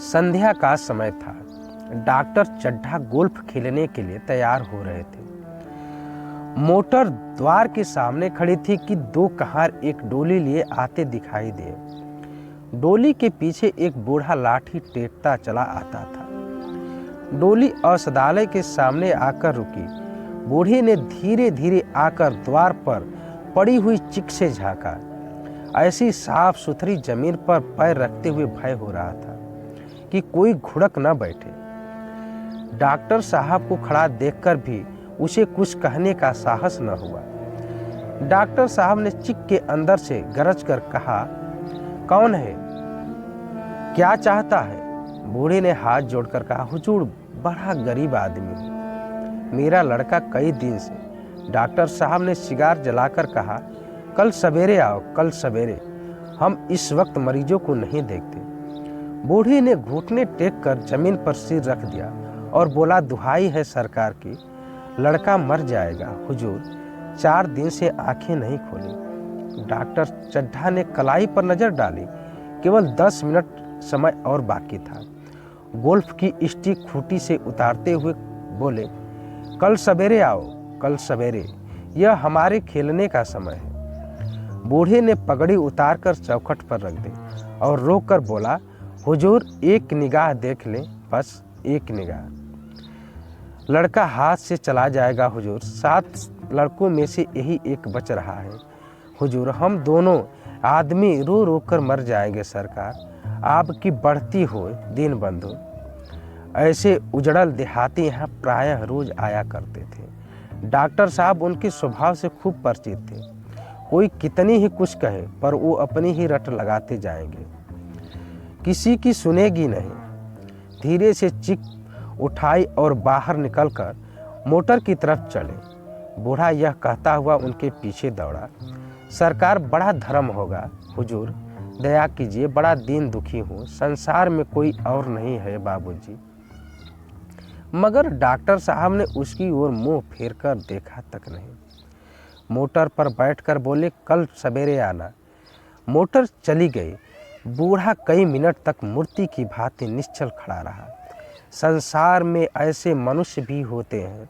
संध्या का समय था। डॉक्टर चड्ढा गोल्फ खेलने के लिए तैयार हो रहे थे। मोटर द्वार के सामने खड़ी थी कि दो कहार एक डोली लिए आते दिखाई दिए। डोली के पीछे एक बूढ़ा लाठी टेकता चला आता था। डोली औषधालय के सामने आकर रुकी। बूढ़े ने धीरे धीरे आकर द्वार पर पड़ी हुई चिक से झांका। ऐसी साफ सुथरी जमीन पर पैर रखते हुए भय हो रहा था कि कोई घुड़क न बैठे। डॉक्टर साहब को खड़ा देखकर भी उसे कुछ कहने का साहस न हुआ। डॉक्टर साहब ने चिक के अंदर से गरज कर कहा, कौन है, क्या चाहता है? बूढ़े ने हाथ जोड़कर कहा, हुजूर, बड़ा गरीब आदमी हूँ, मेरा लड़का कई दिन से। डॉक्टर साहब ने सिगार जलाकर कहा, कल सवेरे आओ, कल सवेरे, हम इस वक्त मरीजों को नहीं देखते। बूढ़े ने घुटने टेक कर जमीन पर सिर रख दिया और बोला, दुहाई है सरकार की, लड़का मर जाएगा हुजूर, 4 दिन से आंखें नहीं खोली। डॉक्टर चड्ढा ने कलाई पर नजर डाली। केवल 10 मिनट समय और बाकी था। गोल्फ की स्टिक खूंटी से उतारते हुए बोले, कल सवेरे आओ, कल सवेरे, यह हमारे खेलने का समय है। बूढ़े ने पगड़ी उतारकर चौखट पर रख दी और रोक कर बोला, हुजूर, एक निगाह देख लें, बस एक निगाह। लड़का हाथ से चला जाएगा हुजूर, 7 लड़कों में से यही एक बच रहा है हुजूर, हम दोनों आदमी रो रो कर मर जाएंगे सरकार, आपकी बढ़ती हो दीन बंधु। ऐसे उजड़ल देहाती यहाँ प्रायः रोज आया करते थे। डॉक्टर साहब उनके स्वभाव से खूब परिचित थे। कोई कितनी ही कुछ कहे पर वो अपनी ही रट लगाते जाएंगे, किसी की सुनेगी नहीं। धीरे से चिक उठाई और बाहर निकलकर मोटर की तरफ चले। बूढ़ा यह कहता हुआ उनके पीछे दौड़ा, सरकार, बड़ा धर्म होगा हुजूर, दया कीजिए, बड़ा दीन दुखी हूँ, संसार में कोई और नहीं है बाबूजी। मगर डॉक्टर साहब ने उसकी ओर मुंह फेर कर देखा तक नहीं। मोटर पर बैठकर बोले, कल सवेरे आना। मोटर चली गई। बूढ़ा कई मिनट तक मूर्ति की भांति निश्चल खड़ा रहा। संसार में ऐसे मनुष्य भी होते हैं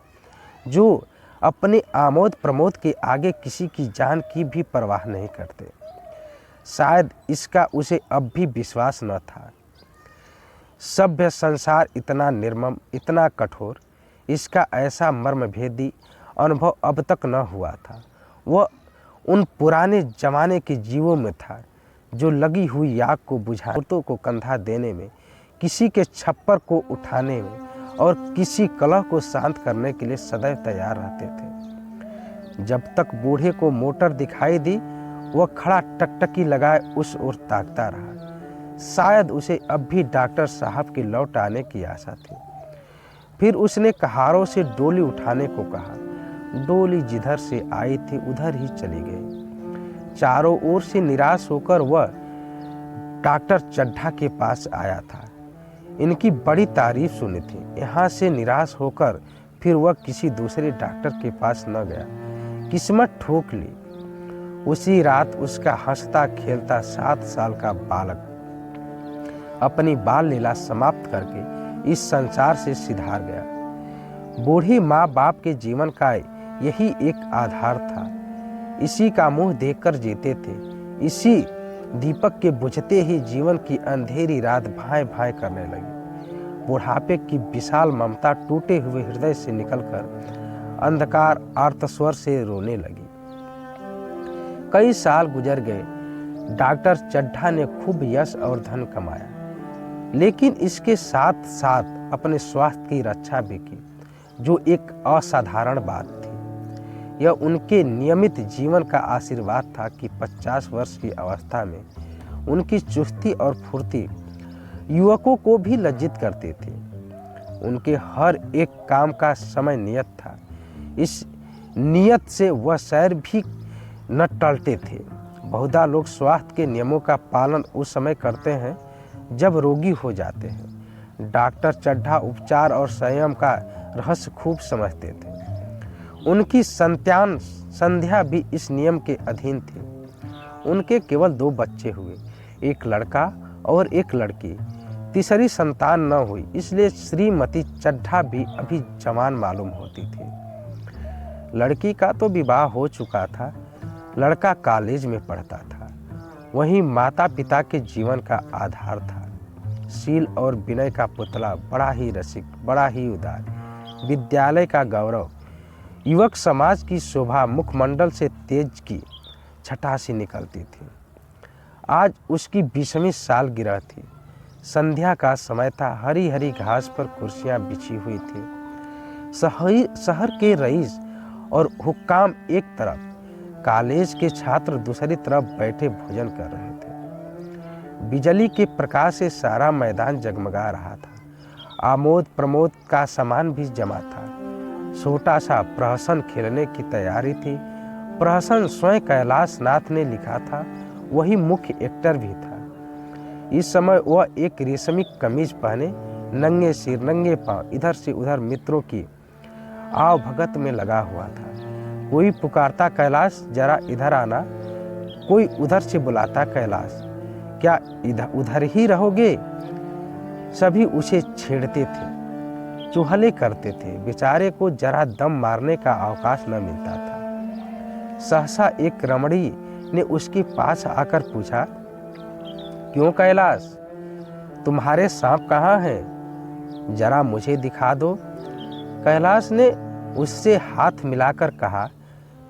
जो अपने आमोद प्रमोद के आगे किसी की जान की भी परवाह नहीं करते। शायद इसका उसे अब भी विश्वास न था। सभ्य संसार इतना निर्मम, इतना कठोर, इसका ऐसा मर्मभेदी अनुभव अब तक न हुआ था। वह उन पुराने जमाने के जीवों में था जो लगी हुई आग को बुझा, औरतों को कंधा देने में, किसी के छप्पर को उठाने में और किसी कलह को शांत करने के लिए सदैव तैयार रहते थे। जब तक बूढ़े को मोटर दिखाई दी, वह खड़ा टकटकी लगाए उस ओर ताकता रहा। शायद उसे अब भी डॉक्टर साहब के लौट आने की आशा थी। फिर उसने कहारों से डोली उठाने को कहा। डोली जिधर से आई थी उधर ही चली गई। चारों ओर से निराश होकर वह डॉक्टर चड्ढा के पास आया था। इनकी बड़ी तारीफ सुनी थी। यहाँ से निराश होकर फिर वह किसी दूसरे डॉक्टर के पास न गया। किस्मत ठोक ली। उसी रात उसका हंसता खेलता 7 साल का बालक अपनी बाल लीला समाप्त करके इस संसार से सिधार गया। बूढ़ी माँ बाप के जीवन का यही एक आधार था। इसी का मुंह देखकर जीते थे। इसी दीपक के बुझते ही जीवन की अंधेरी रात भाए भाए करने लगी। बुढ़ापे की विशाल ममता टूटे हुए हृदय से निकलकर अंधकार आर्तस्वर से रोने लगी। कई साल गुजर गए। डॉक्टर चड्ढा ने खूब यश और धन कमाया, लेकिन इसके साथ साथ अपने स्वास्थ्य की रक्षा भी की, जो एक असाधारण बात थी। यह उनके नियमित जीवन का आशीर्वाद था कि 50 वर्ष की अवस्था में उनकी चुस्ती और फुर्ती युवकों को भी लज्जित करते थे। उनके हर एक काम का समय नियत था। इस नियत से वह सैर भी न टलते थे। बहुधा लोग स्वास्थ्य के नियमों का पालन उस समय करते हैं जब रोगी हो जाते हैं। डॉक्टर चड्ढा उपचार और संयम का रहस्य खूब समझते थे। उनकी संतान संध्या भी इस नियम के अधीन थी। उनके केवल 2 बच्चे हुए, एक लड़का और एक लड़की। तीसरी संतान न हुई, इसलिए श्रीमती चड्ढा भी अभी जवान मालूम होती थी। लड़की का तो विवाह हो चुका था, लड़का कॉलेज में पढ़ता था। वहीं माता पिता के जीवन का आधार था। शील और विनय का पुतला, बड़ा ही रसिक, बड़ा ही उदार, विद्यालय का गौरव, युवक समाज की शोभा, मुखमंडल से तेज की छटा सी निकलती थी। आज उसकी 20वीं सालगिरह थी। संध्या का समय था। हरी हरी घास पर कुर्सियां बिछी हुई थी। शहर के रईस और हुक्काम एक तरफ, कॉलेज के छात्र दूसरी तरफ बैठे भोजन कर रहे थे। बिजली के प्रकाश से सारा मैदान जगमगा रहा था। आमोद प्रमोद का सामान भी जमा था। छोटा सा प्रहसन खेलने की तैयारी थी। प्रहसन स्वयं कैलाश नाथ ने लिखा था, वही मुख्य एक्टर भी था। इस समय वह एक रेशमी कमीज पहने, नंगे सिर नंगे पांव इधर से उधर मित्रों की आव भगत में लगा हुआ था। कोई पुकारता, कैलाश जरा इधर आना। कोई उधर से बुलाता, कैलाश क्या उधर ही रहोगे। सभी उसे छेड़ते थे, चुहले करते थे। बेचारे को जरा दम मारने का अवकाश न मिलता था। सहसा एक रमणी ने उसके पास आकर पूछा, क्यों कैलाश, तुम्हारे सांप कहाँ हैं? जरा मुझे दिखा दो। कैलाश ने उससे हाथ मिलाकर कहा,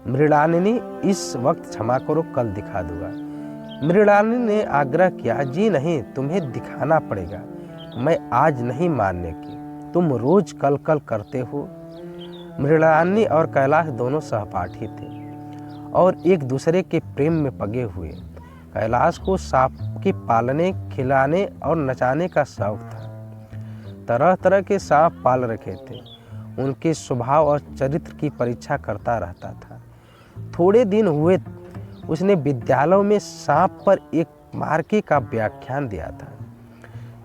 मृणालिनी, इस वक्त क्षमा करो, कल दिखा दूंगा। मृणालिनी ने आग्रह किया, जी नहीं, तुम्हें दिखाना पड़ेगा, मैं आज नहीं मानने की, तुम रोज कल कल करते हो। मृणालिनी और कैलाश दोनों सहपाठी थे और एक दूसरे के प्रेम में पगे हुए। कैलाश को सांप के पालने, खिलाने और नचाने का शौक था। तरह तरह के सांप पाल रखे थे। उनके स्वभाव और चरित्र की परीक्षा करता रहता था। थोड़े दिन हुए उसने विद्यालयों में सांप पर एक मार्के का व्याख्यान दिया था।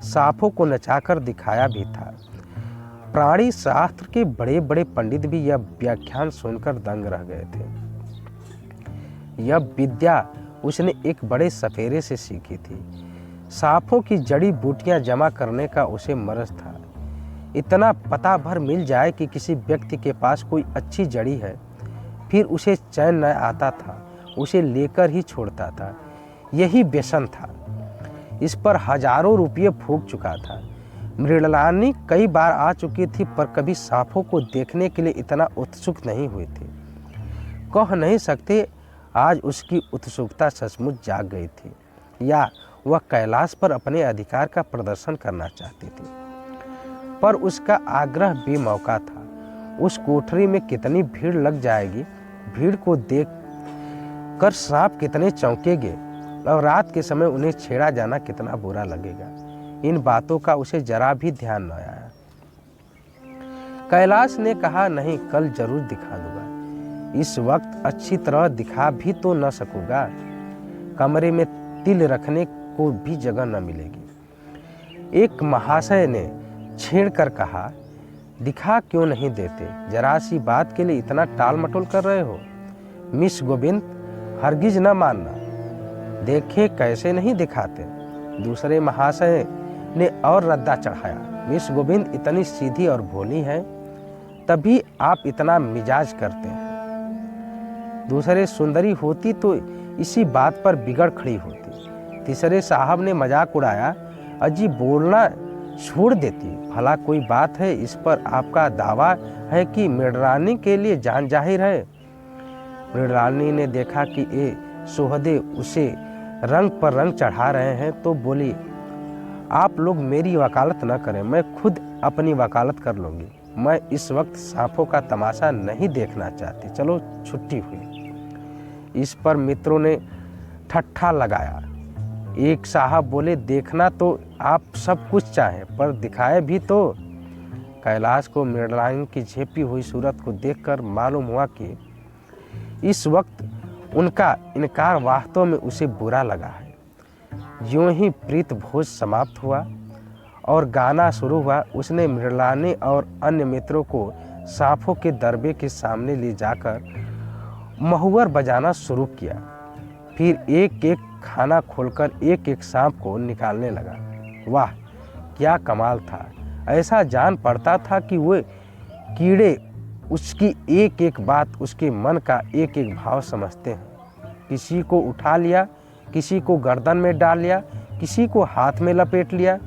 सांपों को नचाकर दिखाया भी था। प्राणी शास्त्र के बड़े बड़े पंडित भी यह व्याख्यान सुनकर दंग रह गए थे। यह विद्या उसने एक बड़े सफेरे से सीखी थी। सांपों की जड़ी बूटियां जमा करने का उसे मरज था। इतना पता भर मिल जाए कि किसी व्यक्ति के पास कोई अच्छी जड़ी है, फिर उसे चैन न आता था, उसे लेकर ही छोड़ता था। यही व्यसन था। इस पर हजारों रुपये फूंक चुका था। मृणालिनी कई बार आ चुकी थी, पर कभी सांपों को देखने के लिए इतना उत्सुक नहीं हुई थी। कह नहीं सकते आज उसकी उत्सुकता सचमुच जाग गई थी, या वह कैलाश पर अपने अधिकार का प्रदर्शन करना चाहती थी। पर उसका आग्रह बेमौका था। उस कोठरी में कितनी भीड़ लग जाएगी, भीड़ को देख कर सांप कितने चौंकेंगे, और रात के समय उन्हें छेड़ा जाना कितना बुरा लगेगा। इन बातों का उसे जरा भी ध्यान न आया। कैलाश ने कहा, नहीं, कल जरूर दिखा दूंगा। इस वक्त अच्छी तरह दिखा भी तो न सकूंगा। कमरे में तिल रखने को भी जगह न मिलेगी। एक महाशय ने छेड़ कर कहा, दिखा क्यों नहीं देते? जरा सी बात के लिए इतना टाल मटोल कर रहे हो। मिस गोविंद, हरगिज न मानना, देखे कैसे नहीं दिखाते। दूसरे महाशय ने और रद्दा चढ़ाया, मिस गोविंद इतनी सीधी और भोली है, तभी आप इतना मिजाज करते हैं। दूसरे सुंदरी होती तो इसी बात पर बिगड़ खड़ी होती। तीसरे साहब ने मजाक उड़ाया, अजी बोलना छोड़ देती, भला कोई बात है? इस पर आपका दावा है कि मृणालिनी के लिए जान जाहिर है। मृणालिनी ने देखा कि ये सोहदे उसे रंग पर रंग चढ़ा रहे हैं, तो बोली, आप लोग मेरी वकालत न करें, मैं खुद अपनी वकालत कर लूँगी। मैं इस वक्त सांपों का तमाशा नहीं देखना चाहती, चलो छुट्टी हुई। इस पर मित्रों ने ठट्ठा लगाया। एक साहब बोले, देखना तो आप सब कुछ चाहें, पर दिखाए भी तो। कैलाश को मृणालिनी की झेपी हुई सूरत को देखकर मालूम हुआ कि इस वक्त उनका इनकार वास्तव में उसे बुरा लगा है। यूं ही प्रीत भोज समाप्त हुआ और गाना शुरू हुआ। उसने मृणालिनी और अन्य मित्रों को सांपों के दरबे के सामने ले जाकर महुअर बजाना शुरू किया। फिर एक एक खाना खोलकर एक एक सांप को निकालने लगा। वाह, क्या कमाल था। ऐसा जान पड़ता था कि वो कीड़े उसकी एक एक बात, उसके मन का एक एक भाव समझते हैं। किसी को उठा लिया, किसी को गर्दन में डाल लिया, किसी को हाथ में लपेट लिया।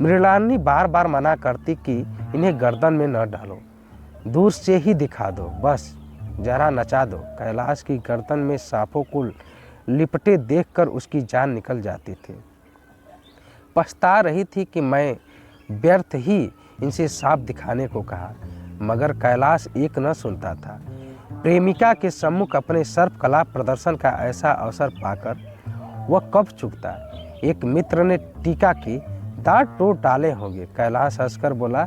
मृणालिनी बार बार मना करती कि इन्हें गर्दन में न डालो, दूर से ही दिखा दो, बस जरा नचा दो। कैलाश की गर्दन में सांपों को लिपटे देखकर उसकी जान निकल जाती थी। पछता रही थी कि मैं व्यर्थ ही इनसे सांप दिखाने को कहा, मगर कैलाश एक न सुनता था। प्रेमिका के सम्मुख अपने सर्पकला प्रदर्शन का ऐसा अवसर पाकर वह कब चूकता। एक मित्र ने टीका की, दांत तोड़ डाले होंगे। कैलाश हंसकर बोला,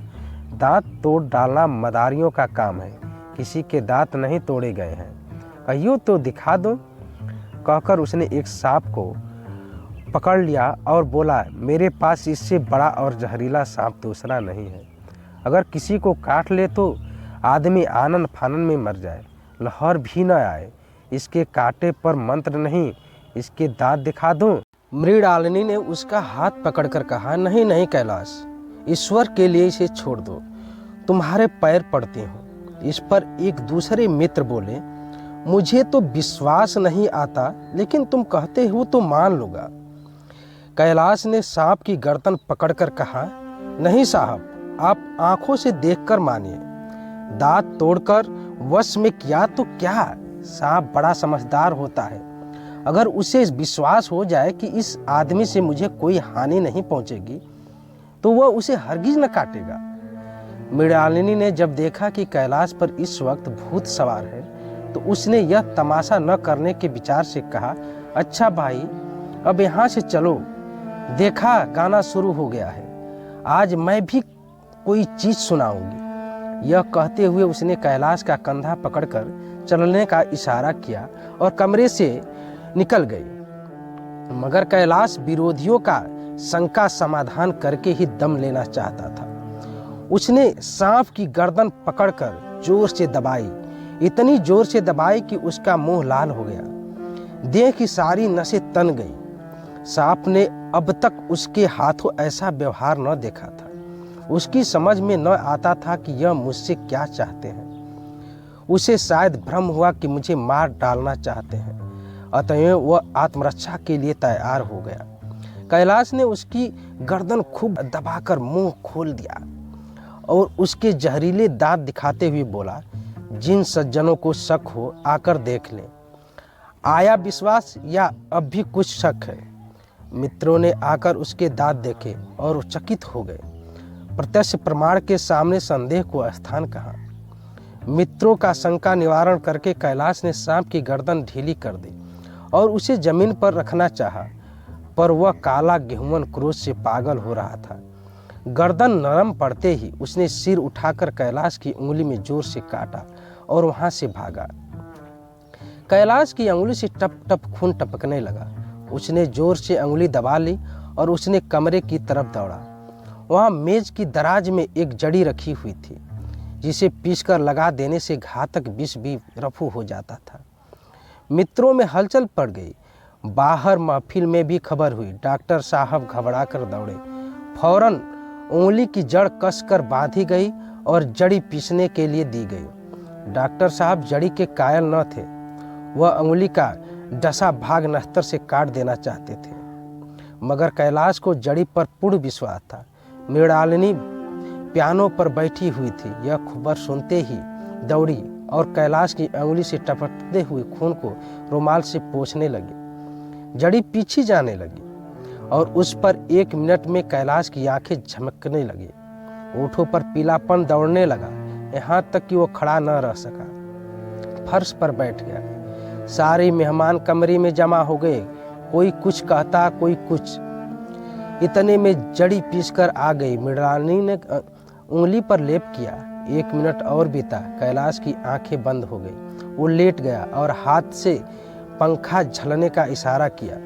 दांत तोड़ डालना मदारियों का काम है, किसी के दांत नहीं तोड़े गए हैं, कहियो तो दिखा दो। कहकर उसने एक सांप को पकड़ लिया और बोला, मेरे पास इससे बड़ा और जहरीला सांप दूसरा नहीं है। अगर किसी को काट ले तो आदमी आनन फानन में मर जाए, लहर भी न आए। इसके कांटे पर मंत्र नहीं, इसके दांत दिखा दो। मृणालिनी ने उसका हाथ पकड़कर कहा, नहीं नहीं कैलाश, ईश्वर के लिए इसे छोड़ दो, तुम्हारे पैर पड़ते हो। इस पर एक दूसरे मित्र बोले, मुझे तो विश्वास नहीं आता, लेकिन तुम कहते हो तो मान लूँगा। कैलाश ने सांप की गर्दन पकड़कर कहा, नहीं साहब, आप आंखों से देखकर मानिए, दांत तोड़कर वश में किया तो क्या, सांप बड़ा समझदार होता है। अगर उसे विश्वास हो जाए कि इस आदमी से मुझे कोई हानि नहीं पहुंचेगी तो वह उसे हरगिज न काटेगा। मृणालिनी ने जब देखा कि कैलाश पर इस वक्त भूत सवार है तो उसने यह तमाशा न करने के विचार से कहा, अच्छा भाई, अब यहाँ से चलो, देखा गाना शुरू हो गया है, आज मैं भी कोई चीज सुनाऊंगी। यह कहते हुए उसने कैलाश का कंधा पकड़कर चलने का इशारा किया और कमरे से निकल गई। मगर कैलाश विरोधियों का शंका समाधान करके ही दम लेना चाहता था। उसने सांप की गर्दन पकड़कर जोर से दबाई, इतनी जोर से दबाई कि उसका मुंह लाल हो गया, देह की सारी नसें तन गई। सांप ने अब तक उसके हाथों ऐसा व्यवहार न देखा था। उसकी समझ में न आता था कि यह मुझसे क्या चाहते हैं। उसे शायद भ्रम हुआ कि मुझे मार डालना चाहते हैं, अतएव वह आत्मरक्षा के लिए तैयार हो गया। कैलाश ने उसकी गर्दन खूब दबाकर मुंह खोल दिया और उसके जहरीले दांत दिखाते हुए बोला, जिन सज्जनों को शक हो आकर देख लें। आया विश्वास या अब भी कुछ शक है? मित्रों ने आकर उसके दांत देखे और चकित हो गए। प्रत्यक्ष प्रमाण के सामने संदेह को स्थान कहा। मित्रों का शंका निवारण करके कैलाश ने सांप की गर्दन ढीली कर दी और उसे जमीन पर रखना चाहा, पर वह काला गेहुमन क्रोध से पागल हो रहा था। गर्दन नरम पड़ते ही उसने सिर उठाकर कैलाश की उंगली में जोर से काटा और वहां से भागा। कैलाश की उंगली से टप टप खून टपकने लगा। उसने जोर से उंगली दबा ली और उसने कमरे की तरफ दौड़ा। वहां मेज की दराज में एक जड़ी रखी हुई थी, जिसे पीसकर लगा देने से घातक विष भी रफू हो जाता था। मित्रों में हलचल पड़ गई। बाहर महफिल में भी खबर हुई। डॉक्टर साहब घबरा कर दौड़े। फौरन उंगली की जड़ कसकर बांधी गई और जड़ी पीसने के लिए दी गई। डॉक्टर साहब जड़ी के कायल न थे। वह उंगली का डसा भाग नस्तर से काट देना चाहते थे, मगर कैलाश को जड़ी पर पूर्ण विश्वास था। मृणालिनी पियानो पर बैठी हुई थी। यह खबर सुनते ही दौड़ी और कैलाश की उंगली से टपकते हुए खून को रुमाल से पोंछने लगी। जड़ी पीछे जाने लगी और उस पर 1 मिनट में कैलाश की आंखें झमकने लगी। ओठों पर पीलापन दौड़ने लगा, यहाँ तक कि वो खड़ा न रह सका, फर्श पर बैठ गया। सारे मेहमान कमरे में जमा हो गए। कोई कुछ कहता, कोई कुछ। इतने में जड़ी पीसकर आ गई। मृणालिनी ने उंगली पर लेप किया। 1 मिनट और बीता। कैलाश की आंखें बंद हो गई। वो लेट गया और हाथ से पंखा झलने का इशारा किया।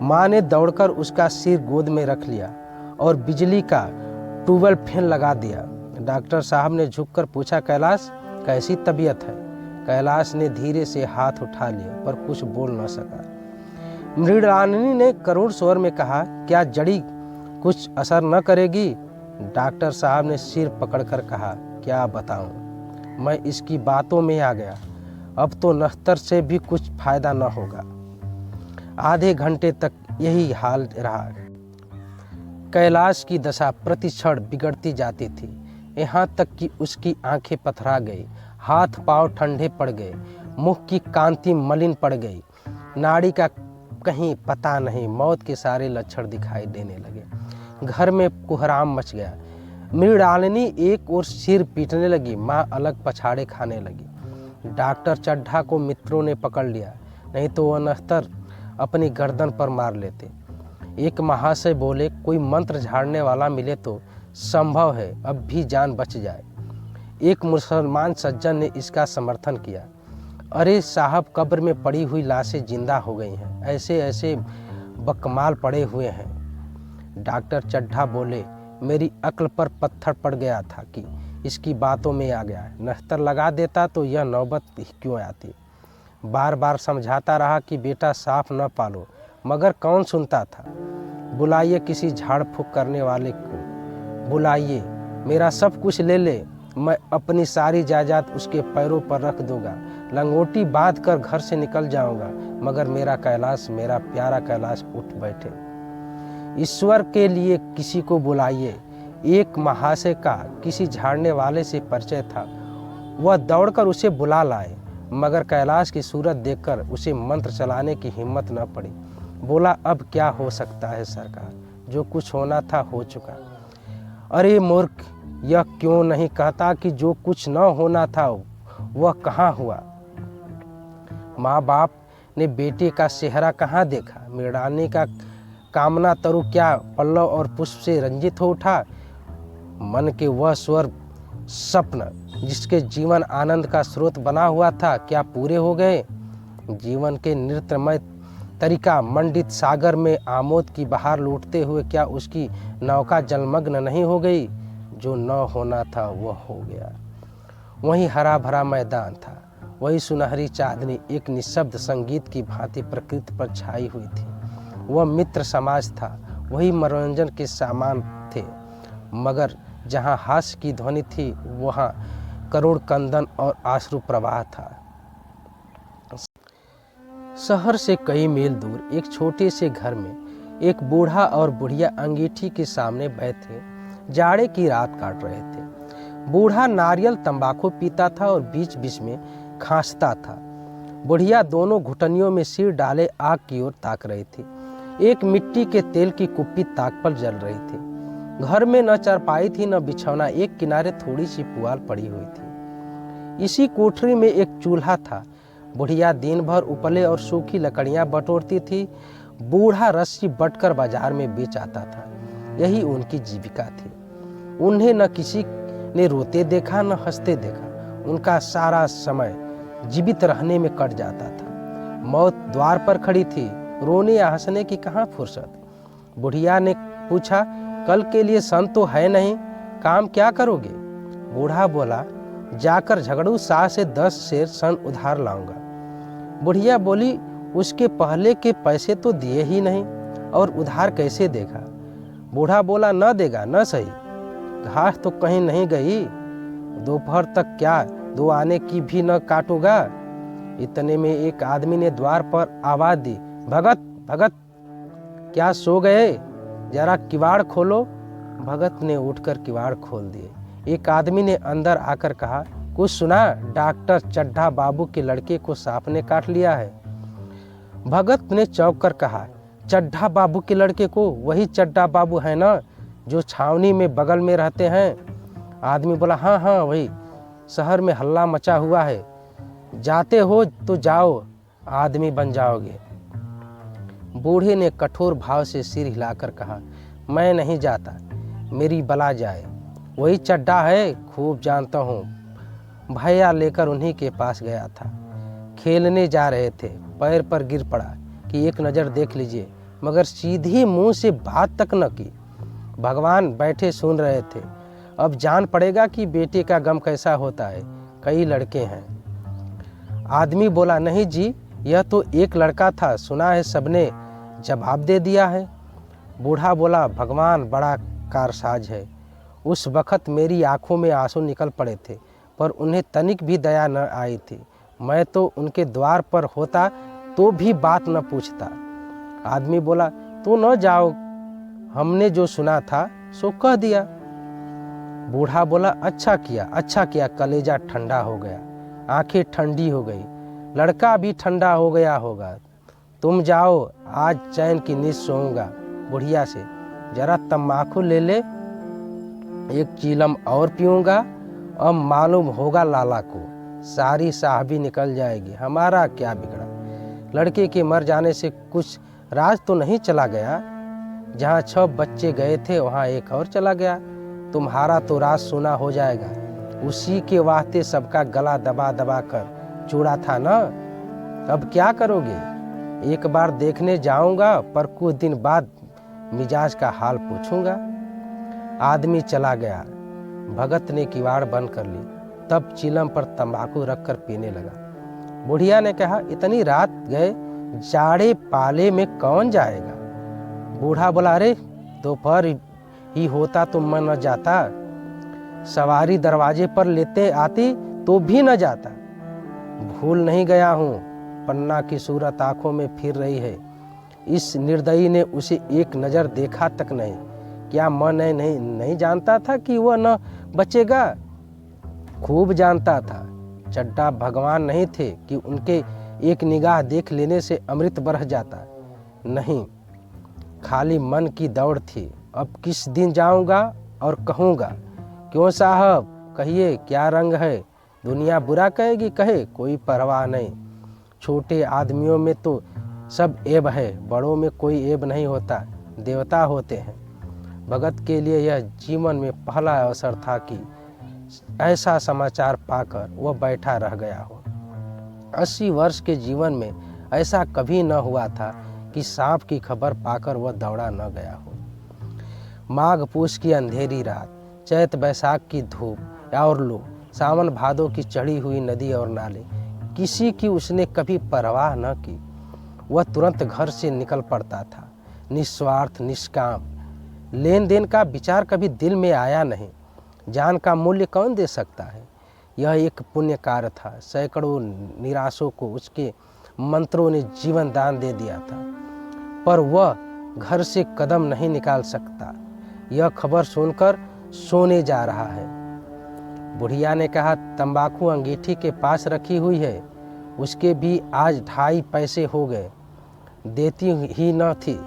माँ ने दौड़कर उसका सिर गोद में रख लिया और बिजली का ट्यूबवेल फैन लगा दिया। डॉक्टर साहब ने झुककर पूछा, कैलाश कैसी तबीयत है? कैलाश ने धीरे से हाथ उठा लिया पर कुछ बोल न सका। मृणालिनी ने करुण स्वर में कहा, क्या जड़ी कुछ असर न करेगी? डॉक्टर साहब ने सिर पकड़कर कहा, क्या बताऊं, मैं इसकी बातों में आ गया। अब तो नश्तर से भी कुछ फायदा न होगा। आधे घंटे तक यही हाल रहा। कैलाश की दशा प्रतिक्षण बिगड़ती जाती थी, यहाँ तक कि उसकी आंखें पथरा गई, हाथ पांव ठंडे पड़ गए, मुख की कांति मलिन पड़ गई, नाड़ी का कहीं पता नहीं, मौत के सारे लक्षण दिखाई देने लगे। घर में कोहराम मच गया। मृणालिनी एक ओर सिर पीटने लगी, माँ अलग पछाड़े खाने लगी। डॉक्टर चड्ढा को मित्रों ने पकड़ लिया, नहीं तो वह नश्तर अपनी गर्दन पर मार लेते। एक महाशय बोले, कोई मंत्र झाड़ने वाला मिले तो संभव है अब भी जान बच जाए। एक मुसलमान सज्जन ने इसका समर्थन किया, अरे साहब, कब्र में पड़ी हुई लाशें जिंदा हो गई हैं, ऐसे ऐसे बकमाल पड़े हुए हैं। डॉक्टर चड्ढा बोले, मेरी अक्ल पर पत्थर पड़ गया था कि इसकी बातों में आ गया। नश्तर लगा देता तो यह नौबत क्यों आती। बार बार समझाता रहा कि बेटा साफ न पालो, मगर कौन सुनता था। बुलाइए किसी झाड़ फूक करने वाले को, बुलाइए, मेरा सब कुछ ले ले, मैं अपनी सारी जायदाद उसके पैरों पर रख दूंगा, लंगोटी बांध कर घर से निकल जाऊंगा, मगर मेरा कैलाश, मेरा प्यारा कैलाश उठ बैठे। ईश्वर के लिए किसी को बुलाइए। एक महाशय का किसी झाड़ने वाले से परिचय था, वह दौड़कर उसे बुला लाए, मगर कैलाश की सूरत देखकर उसे मंत्र चलाने की हिम्मत न पड़ी। बोला, अब क्या हो सकता है सरकार, जो कुछ होना था हो चुका। अरे मूर्ख, यह क्यों नहीं कहता कि जो कुछ न होना था वह कहाँ हुआ। माँ बाप ने बेटे का चेहरा कहाँ देखा। मृणालिनी का कामना तरु क्या पल्लव और पुष्प से रंजित हो उठा। मन के वह स्वर स्वप्न जिसके जीवन आनंद का स्रोत बना हुआ था, क्या पूरे हो गए। जीवन के नृत्यमय तरीका मंडित सागर में आमोद की बहार लूटते हुए क्या उसकी नौका जलमग्न नहीं हो गई। जो न होना था वह हो गया। वही हरा भरा मैदान था, वही सुनहरी चांदनी एक निशब्द संगीत की भांति प्रकृति पर छाई हुई थी। वह मित्र समाज था, वही मनोरंजन के सामान थे, मगर जहाँ हास्य की ध्वनि थी वहाँ करुण कंदन और आश्रु प्रवाह था। शहर से कई मील दूर एक छोटे से घर में एक बूढ़ा और बुढ़िया अंगीठी के सामने बैठे जाड़े की रात काट रहे थे। बूढ़ा नारियल तंबाकू पीता था और बीच बीच में खांसता था। बुढ़िया दोनों घुटनियों में सिर डाले आग की ओर ताक रही थी। एक मिट्टी के तेल की कुप्पी ताक पर जल रही थी। घर में न चारपाई थी न बिछौना, एक किनारे थोड़ी सी पुआल पड़ी हुई थी। इसी कोठरी में एक चूल्हा था। बुढ़िया दिन भर उपले और सूखी लकड़ियां बटोरती थी। बूढ़ा रस्सी बटकर बाजार में बेच आता था। यही उनकी जीविका थी। उन्हें न किसी ने रोते देखा न हंसते देखा। उनका सारा समय जीवित रहने में कट जाता था। मौत द्वार पर खड़ी थी, रोने या हंसने की कहाँ फुर्सत। बुढ़िया ने पूछा, कल के लिए सन तो है नहीं, काम क्या करोगे। बूढ़ा बोला, जाकर झगड़ू शाह से 10 शेर सन उधार लाऊंगा। बुढ़िया बोली, उसके पहले के पैसे तो दिए ही नहीं और उधार कैसे देगा। बूढ़ा बोला, न देगा न सही, घास तो कहीं नहीं गई, दोपहर तक क्या 2 आने की भी न काटूंगा। इतने में एक आदमी ने द्वार पर आवाज दी, भगत भगत, क्या सो गए, जरा किवाड़ खोलो। भगत ने उठकर किवाड़ खोल दिए। एक आदमी ने अंदर आकर कहा, कुछ सुना, डॉक्टर चड्ढा बाबू के लड़के को सांप ने काट लिया है। भगत ने चौंक कर कहा, चड्ढा बाबू के लड़के को? वही चड्ढा बाबू है ना जो छावनी में बगल में रहते हैं। आदमी बोला, हाँ हाँ वही, शहर में हल्ला मचा हुआ है, जाते हो तो जाओ, आदमी बन जाओगे। बूढ़े ने कठोर भाव से सिर हिलाकर कहा, मैं नहीं जाता, मेरी बला जाए, वही चड्ढा है, खूब जानता हूँ। भैया लेकर उन्हीं के पास गया था। खेलने जा रहे थे, पैर पर गिर पड़ा कि एक नज़र देख लीजिए, मगर सीधी मुंह से बात तक न की। भगवान बैठे सुन रहे थे। अब जान पड़ेगा कि बेटे का गम कैसा होता है, कई लड़के हैं। आदमी बोला, नहीं जी, यह तो एक लड़का था, सुना है सबने जवाब दे दिया है। बूढ़ा बोला, भगवान बड़ा कारसाज है। उस वक़्त मेरी आंखों में आंसू निकल पड़े थे, पर उन्हें तनिक भी दया न आई थी। मैं तो उनके द्वार पर होता तो भी बात न पूछता। आदमी बोला, तो न जाओ, हमने जो सुना था सो कह दिया। बूढ़ा बोला, अच्छा किया, कलेजा ठंडा हो गया, आंखें ठंडी हो गई, लड़का भी ठंडा हो गया होगा। तुम जाओ, आज चैन की नींद सोऊंगा। बुढ़िया से, जरा तम्बाकू ले ले, एक चीलम और पीऊंगा, अब मालूम होगा लाला को, सारी साहबी निकल जाएगी, हमारा क्या बिगड़ा। लड़के के मर जाने से कुछ राज तो नहीं चला गया, जहाँ 6 बच्चे गए थे वहाँ एक और चला गया, तुम्हारा तो राज सुना हो जाएगा। उसी के वास्ते सबका गला दबा दबा कर चूड़ा था ना, अब क्या करोगे। एक बार देखने जाऊंगा, पर कुछ दिन बाद मिजाज का हाल पूछूंगा। आदमी चला गया। भगत ने किवाड़ बंद कर ली, तब चिलम पर तंबाकू रखकर पीने लगा। बुढ़िया ने कहा, इतनी रात गए, जाड़े पाले में कौन जाएगा। बूढ़ा बोला, अरे दोपहर ही होता तो मैं न जाता, सवारी दरवाजे पर लेते आती तो भी न जाता। भूल नहीं गया हूँ, पन्ना की सूरत आंखों में फिर रही है। इस निर्दयी ने उसे एक नज़र देखा तक नहीं। क्या मैं नहीं जानता था कि वह न बचेगा। खूब जानता था। चड्ढा भगवान नहीं थे कि उनके एक निगाह देख लेने से अमृत बरस जाता। नहीं, खाली मन की दौड़ थी। अब किस दिन जाऊंगा और कहूँगा, क्यों साहब कहिए, क्या रंग है। दुनिया बुरा कहेगी, कहे, कोई परवाह नहीं। छोटे आदमियों में तो सब ऐब है, बड़ों में कोई ऐब नहीं होता, देवता होते हैं। भगत के लिए यह जीवन में पहला अवसर था कि ऐसा समाचार पाकर वह बैठा रह गया हो। 80 वर्ष के जीवन में ऐसा कभी न हुआ था कि सांप की खबर पाकर वह दौड़ा न गया हो। माघ पूस की अंधेरी रात, चैत बैसाख की धूप और लू, सावन भादों की चढ़ी हुई नदी और नाले, किसी की उसने कभी परवाह न की। वह तुरंत घर से निकल पड़ता था, निस्वार्थ निष्काम। लेन देन का विचार कभी दिल में आया नहीं। जान का मूल्य कौन दे सकता है। यह एक पुण्य कार्य था। सैकड़ों निराशों को उसके मंत्रों ने जीवन दान दे दिया था, पर वह घर से कदम नहीं निकाल सकता। यह खबर सुनकर सोने जा रहा है। बुढ़िया ने कहा, तंबाकू अंगीठी के पास रखी हुई है, उसके भी आज 2.5 पैसे हो गए, देती ही न थी।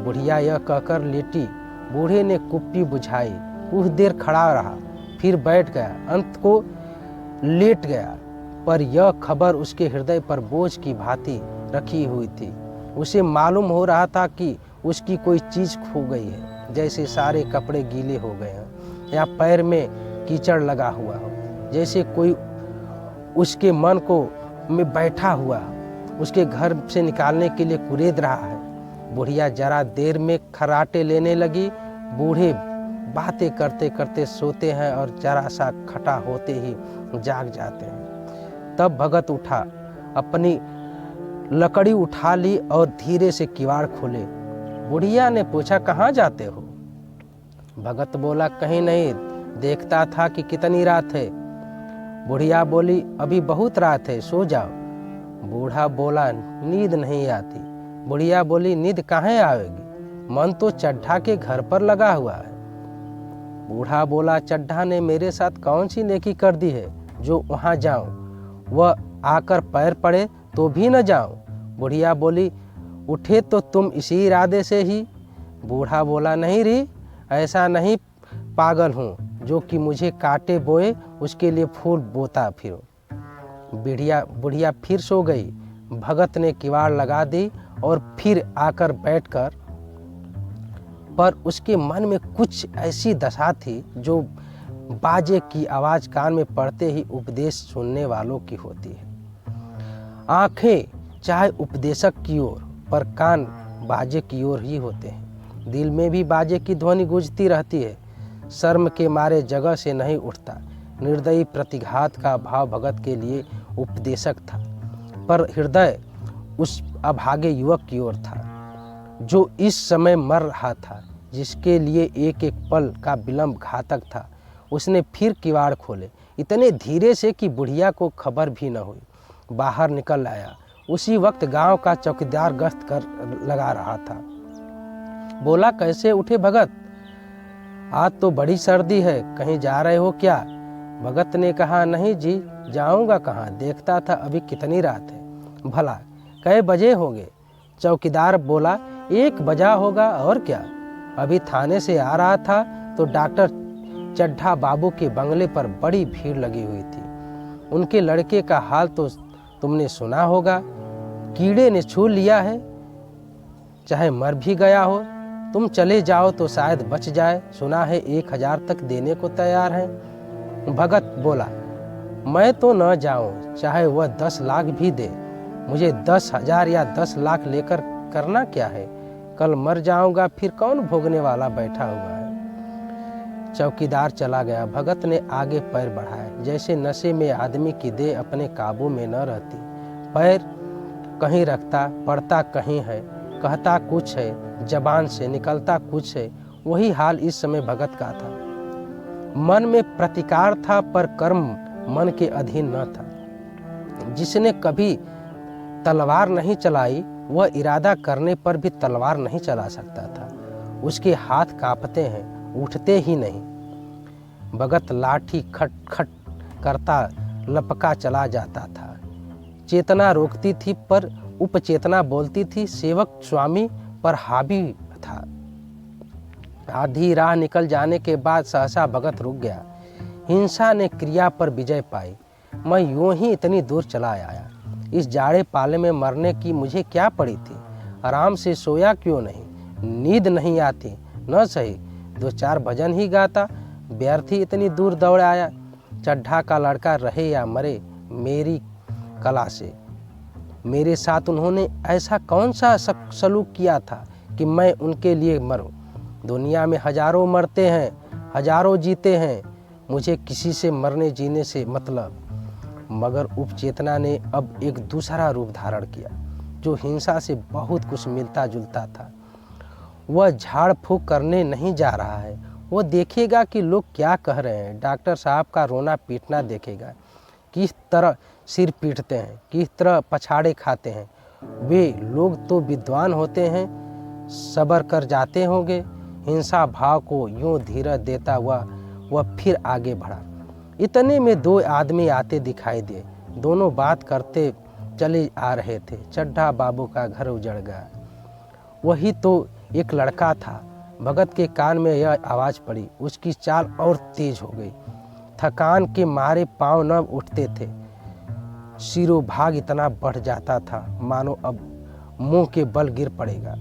बुढ़िया यह कहकर लेटी। बूढ़े ने कुप्पी बुझाई, कुछ देर खड़ा रहा, फिर बैठ गया, अंत को लेट गया। पर यह खबर उसके हृदय पर बोझ की भांति रखी हुई थी। उसे मालूम हो रहा था कि उसकी कोई चीज़ खो गई है, जैसे सारे कपड़े गीले हो गए हैं या पैर में कीचड़ लगा हुआ हो, जैसे कोई उसके मन को में बैठा हुआ, उसके घर से निकालने के लिए कुरेद रहा है। बुढ़िया जरा देर में खर्राटे लेने लगी। बूढ़े बातें करते करते सोते हैं और जरा सा खटा होते ही जाग जाते हैं। तब भगत उठा, अपनी लकड़ी उठा ली और धीरे से किवाड़ खोले। बुढ़िया ने पूछा, कहाँ जाते हो। भगत बोला, कहीं नहीं, देखता था कि कितनी रात है। बुढ़िया बोली, अभी बहुत रात है, सो जाओ। बूढ़ा बोला, नींद नहीं आती। बुढ़िया बोली, नींद कहाँ आएगी, मन तो चड्ढा के घर पर लगा हुआ है। बूढ़ा बोला, चड्ढा ने मेरे साथ कौन सी नेकी कर दी है जो वहाँ जाऊं, वह आकर पैर पड़े तो भी न जाऊं। बुढ़िया बोली, उठे तो तुम इसी इरादे से ही। बूढ़ा बोला, नहीं री, ऐसा नहीं, पागल हूँ जो कि मुझे काटे बोए उसके लिए फूल बोता फिरो। बुढ़िया फिर सो गई। भगत ने किवाड़ लगा दी और फिर आकर बैठकर, पर उसके मन में कुछ ऐसी दशा थी जो बाजे की आवाज़ कान में पड़ते ही उपदेश सुनने वालों की होती है। आंखें चाहे उपदेशक की ओर, पर कान बाजे की ओर ही होते हैं। दिल में भी बाजे की ध्वनि गूंजती रहती है। शर्म के मारे जगह से नहीं उठता। निर्दयी प्रतिघात का भाव भगत के लिए उपदेशक था, पर हृदय उस अभागे युवक की ओर था। जो इस समय मर रहा था, जिसके लिए एक एक पल का विलंब घातक था। उसने फिर किवाड़ खोले, इतने धीरे से कि बुढ़िया को खबर भी न हुई। बाहर निकल आया। उसी वक्त गांव का चौकीदार गश्त कर लगा रहा था। बोला, कैसे उठे भगत? आज तो बड़ी सर्दी है, कहीं जा रहे हो क्या? भगत ने कहा, नहीं जी, जाऊंगा कहाँ, देखता था अभी कितनी रात है। भला कै बजे होंगे? चौकीदार बोला, 1 बजा होगा और क्या। अभी थाने से आ रहा था तो डॉक्टर चड्ढा बाबू के बंगले पर बड़ी भीड़ लगी हुई थी। उनके लड़के का हाल तो तुमने सुना होगा, कीड़े ने छू लिया है, चाहे मर भी गया हो। तुम चले जाओ तो शायद बच जाए, सुना है 1000 तक देने को तैयार है। भगत बोला, मैं तो न जाऊं, चाहे वह 10 लाख भी दे। मुझे 10,000 या 10 लाख लेकर करना क्या है? कल मर जाऊंगा, फिर कौन भोगने वाला बैठा हुआ है। चौकीदार चला गया। भगत ने आगे पैर बढ़ाए, जैसे नशे में आदमी की देह अपने काबू में न रहती। पैर कहीं रखता, पड़ता कहीं है, कहता कुछ है, जबान से निकलता कुछ है। वही हाल इस समय भगत का था। मन में प्रतिकार था, पर कर्म मन के अधीन न था। जिसने कभी तलवार नहीं चलाई, वह इरादा करने पर भी तलवार नहीं चला सकता था। उसके हाथ कांपते हैं, उठते ही नहीं। भगत लाठी खट खट करता लपका चला जाता था। चेतना रोकती थी पर उपचेतना बोलती थी। सेवक स्वामी पर हावी था। आधी राह निकल जाने के बाद सहसा भगत रुक गया। हिंसा ने क्रिया पर विजय पाई। मैं यूं ही इतनी दूर चला आया। इस जाड़े पाले में मरने की मुझे क्या पड़ी थी? आराम से सोया क्यों नहीं? नींद नहीं आती? न सही 2-4 भजन ही गाता। व्यर्थ ही इतनी दूर दौड़ आया। चड्ढा का लड़का रहे या मरे, मेरी कला से मेरे साथ उन्होंने ऐसा कौन सा सलूक किया था कि मैं उनके लिए मरूं? दुनिया में हजारों मरते हैं, हजारों जीते हैं, मुझे किसी से मरने जीने से मतलब। मगर उपचेतना ने अब एक दूसरा रूप धारण किया, जो हिंसा से बहुत कुछ मिलता जुलता था। वह झाड़ फूक करने नहीं जा रहा है। वो देखेगा कि लोग क्या कह रहे हैं। डॉक्टर साहब का रोना पीटना देखेगा, किस तरह सिर पीटते हैं, किस तरह पछाड़े खाते हैं। वे लोग तो विद्वान होते हैं, सबर कर जाते होंगे। हिंसा भाव को यूं धीरज देता हुआ वह फिर आगे बढ़ा। इतने में 2 आदमी आते दिखाई दिए। दोनों बात करते चले आ रहे थे। चड्ढा बाबू का घर उजड़ गया। वही तो एक लड़का था। भगत के कान में यह आवाज़ पड़ी। उसकी चाल और तेज हो गई। थकान के मारे पांव न उठते थे। सिरोभाग इतना बढ़ जाता था मानो अब मुंह के बल गिर पड़ेगा।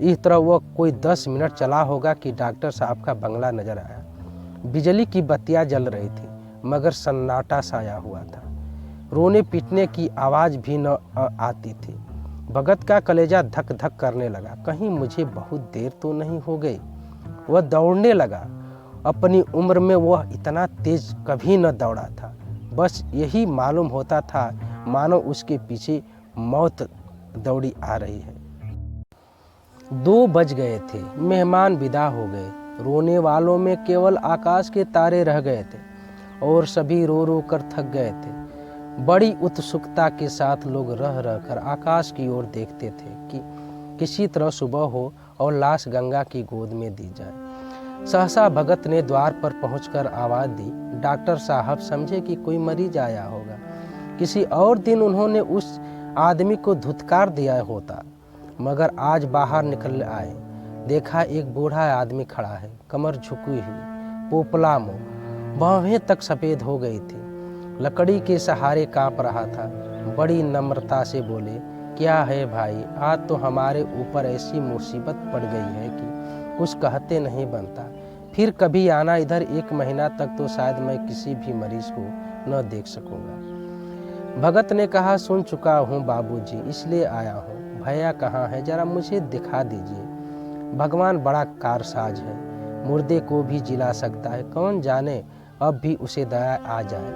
इस तरह वह कोई 10 मिनट चला होगा कि डॉक्टर साहब का बंगला नजर आया। बिजली की बत्तियां जल रही थी, मगर सन्नाटा साया हुआ था। रोने पीटने की आवाज़ भी न आती थी। भगत का कलेजा धक धक करने लगा। कहीं मुझे बहुत देर तो नहीं हो गई। वह दौड़ने लगा। अपनी उम्र में वह इतना तेज कभी न दौड़ा था। बस यही मालूम होता था मानो उसके पीछे मौत दौड़ी आ रही है। 2 बज गए थे। मेहमान विदा हो गए। रोने वालों में केवल आकाश के तारे रह गए थे और सभी रो रो कर थक गए थे। बड़ी उत्सुकता के साथ लोग रह रह कर आकाश की ओर देखते थे कि किसी तरह सुबह हो और लाश गंगा की गोद में दी जाए। सहसा भगत ने द्वार पर पहुंचकर आवाज़ दी। डॉक्टर साहब समझे कि कोई मरीज आया होगा। किसी और दिन उन्होंने उस आदमी को धुतकार दिया होता, मगर आज बाहर निकल आए। देखा एक बूढ़ा आदमी खड़ा है, कमर झुकी हुई, पोपला मुंह, बाहें तक सफ़ेद हो गई थी, लकड़ी के सहारे कांप रहा था। बड़ी नम्रता से बोले, क्या है भाई, आज तो हमारे ऊपर ऐसी मुसीबत पड़ गई है कि कुछ कहते नहीं बनता। फिर कभी आना इधर, 1 महीना तक तो शायद मैं किसी भी मरीज को न देख सकूंगा। भगत ने कहा, सुन चुका हूँ बाबूजी, इसलिए आया हूँ। भैया कहाँ है, जरा मुझे दिखा दीजिए। भगवान बड़ा कारसाज है, मुर्दे को भी जिला सकता है। कौन जाने अब भी उसे दया आ जाए।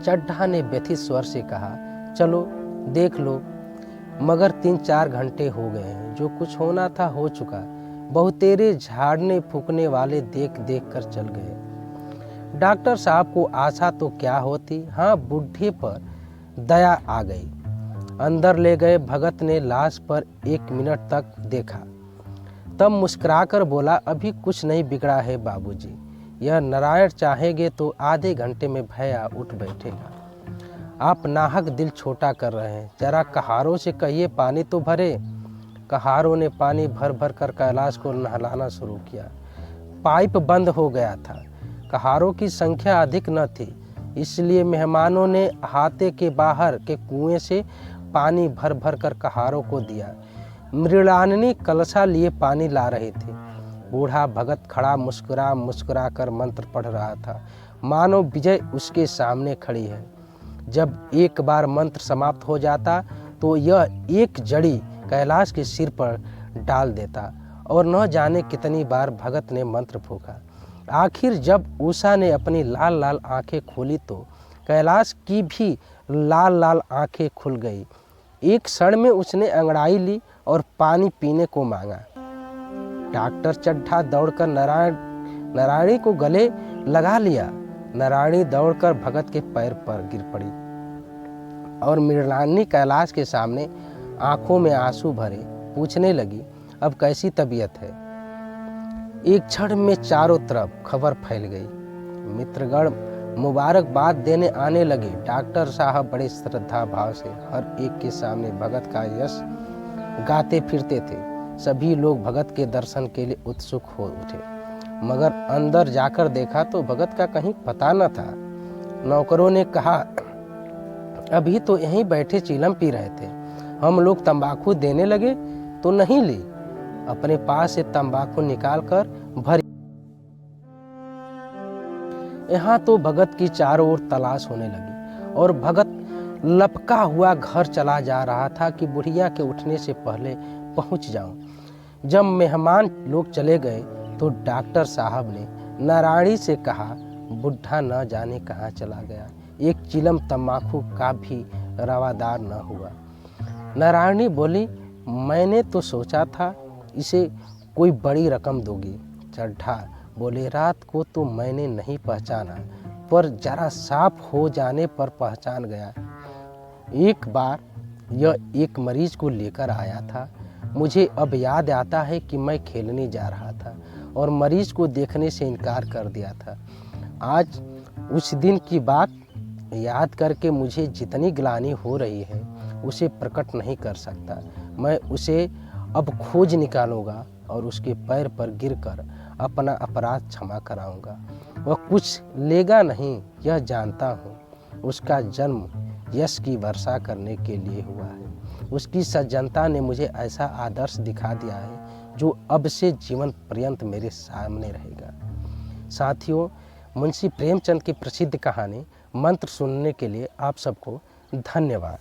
चड्ढा ने व्यथित स्वर से कहा, चलो देख लो। मगर 3-4 घंटे हो गए हैं, जो कुछ होना था हो चुका। बहुतेरे झाड़ने फूकने वाले देख देख कर चल गए। डॉक्टर साहब को आशा तो क्या होती, हाँ बूढ़े पर दया आ गई। अंदर ले गए। भगत ने लाश पर 1 मिनट तक देखा, तब मुस्कुराकर बोला, अभी कुछ नहीं बिगड़ा है बाबूजी, यह नारायण चाहेंगे तो आधे घंटे में भैया उठ बैठेगा। आप नाहक दिल छोटा कर रहे हैं, जरा कहारों से कहिए पानी तो भरे। कहारों ने पानी भर भर कर कैलाश को नहलाना शुरू किया। पाइप बंद हो गया था। कहारों की संख्या अधिक न थी, इसलिए मेहमानों ने अहाते के बाहर के कुएं से पानी भर भर कर कहारों को दिया। मृणालिनी कलशा लिए पानी ला रहे थे। बूढ़ा भगत खड़ा मुस्कुरा मुस्कुरा कर मंत्र पढ़ रहा था, मानो विजय उसके सामने खड़ी है। जब एक बार मंत्र समाप्त हो जाता तो यह एक जड़ी कैलाश के सिर पर डाल देता, और न जाने कितनी बार भगत ने मंत्र फूका। आखिर जब उषा ने अपनी लाल लाल आंखें खोली तो कैलाश की भी लाल लाल आंखें खुल गई। एक क्षण में उसने अंगड़ाई ली और पानी पीने को मांगा। डॉक्टर चड्ढा दौड़कर नारायणी को गले लगा लिया। नारायणी दौड़कर भगत के पैर पर गिर पड़ी और मृणालिनी कैलाश के सामने आंखों में आंसू भरे पूछने लगी, अब कैसी तबीयत है। एक क्षण में चारों तरफ खबर फैल गई। मित्रगण मुबारकबाद देने आने लगे। डॉक्टर साहब बड़े श्रद्धा भाव से हर एक के सामने भगत का यश गाते फिरते थे। सभी लोग भगत के दर्शन के लिए उत्सुक हो उठे, मगर अंदर जाकर देखा तो भगत का कहीं पता न था। नौकरों ने कहा, अभी तो यहीं बैठे चीलम पी रहे थे, हम लोग तंबाकू देने लगे तो नहीं ली। अपने पास से तंबाकू निकालकर भरी। यहाँ तो भगत की चारों ओर तलाश होने लगी और भगत लपका हुआ घर चला जा रहा था कि बुढ़िया के उठने से पहले पहुंच जाऊं। जब मेहमान लोग चले गए तो डॉक्टर साहब ने नारायणी से कहा, बुढ़ा न जाने कहाँ चला गया, एक चिलम तंबाकू का भी रवादार न हुआ। नारायणी बोली, मैंने तो सोचा था इसे कोई बड़ी रकम दोगी। चड्ढा बोले, रात को तो मैंने नहीं पहचाना, पर जरा साफ हो जाने पर पहचान गया। एक बार यह एक मरीज को लेकर आया था। मुझे अब याद आता है कि मैं खेलने जा रहा था और मरीज को देखने से इनकार कर दिया था। आज उस दिन की बात याद करके मुझे जितनी ग्लानि हो रही है उसे प्रकट नहीं कर सकता। मैं उसे अब खोज निकालूंगा और उसके पैर पर गिरकर अपना अपराध क्षमा कराऊंगा। वह कुछ लेगा नहीं, यह जानता हूँ। उसका जन्म यश की वर्षा करने के लिए हुआ है। उसकी सज्जनता ने मुझे ऐसा आदर्श दिखा दिया है जो अब से जीवन पर्यंत मेरे सामने रहेगा। साथियों, मुंशी प्रेमचंद की प्रसिद्ध कहानी मंत्र सुनने के लिए आप सबको धन्यवाद।